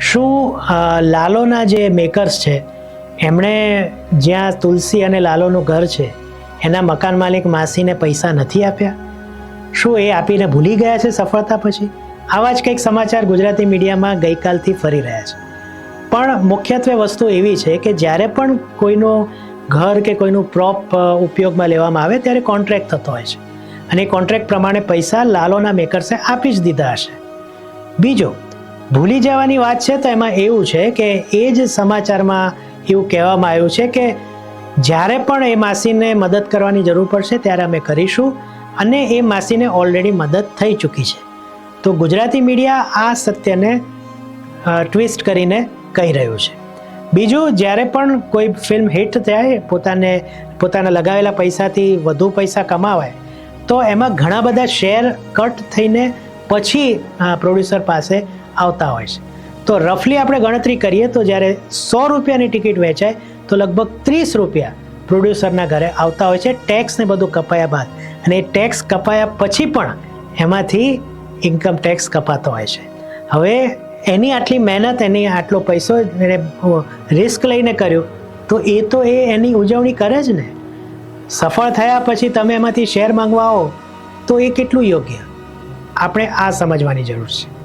શું લાલોના જે મેકર્સ છે એમણે જ્યાં તુલસી અને લાલોનું ઘર છે એના મકાન માલિક માસીને પૈસા નથી આપ્યા? શું એ આપીને ભૂલી ગયા છે સફળતા પછી? આવા જ કંઈક સમાચાર ગુજરાતી મીડિયામાં ગઈકાલથી ફરી રહ્યા છે. પણ મુખ્યત્વે વસ્તુ એવી છે કે જ્યારે પણ કોઈનું ઘર કે કોઈનું પ્રોપ ઉપયોગમાં લેવામાં આવે ત્યારે કોન્ટ્રાક્ટ થતો હોય છે અને એ કોન્ટ્રાક્ટ પ્રમાણે પૈસા લાલોના મેકર્સે આપી જ દીધા હશે. બીજો ભૂલી જવાની વાત છે તો એમાં એવું છે કે એ જ સમાચારમાં એવું કહેવામાં આવ્યું છે કે જ્યારે પણ એ માસીને મદદ કરવાની જરૂર પડશે ત્યારે અમે કરીશું અને એ માસીને ઓલરેડી મદદ થઈ ચૂકી છે. તો ગુજરાતી મીડિયા આ સત્યને ટ્વિસ્ટ કરીને કહી રહ્યું છે. બીજું, જ્યારે પણ કોઈ ફિલ્મ હિટ થાય, પોતાના લગાવેલા પૈસાથી વધુ પૈસા કમાવાય તો એમાં ઘણા બધા શેર કટ થઈને પછી પ્રોડ્યુસર પાસે આવતા હોય છે. તો રફલી આપણે ગણતરી કરીએ તો જ્યારે 100 રૂપિયાની ટિકિટ વેચાય તો લગભગ 30 રૂપિયા પ્રોડ્યુસરના ઘરે આવતા હોય છે, ટેક્સ ને બધું કપાયા બાદ. અને એ ટેક્સ કપાયા પછી પણ એમાંથી ઇન્કમ ટેક્સ કપાતો હોય છે. હવે એની આટલી મહેનત, એની આટલો પૈસો એને રિસ્ક લઈને કર્યું તો એની ઉજવણી કરે જ ને. સફળ થયા પછી તમે એમાંથી શેર માંગવા આવો તો એ કેટલું યોગ્ય? આપણે આ સમજવાની જરૂર છે.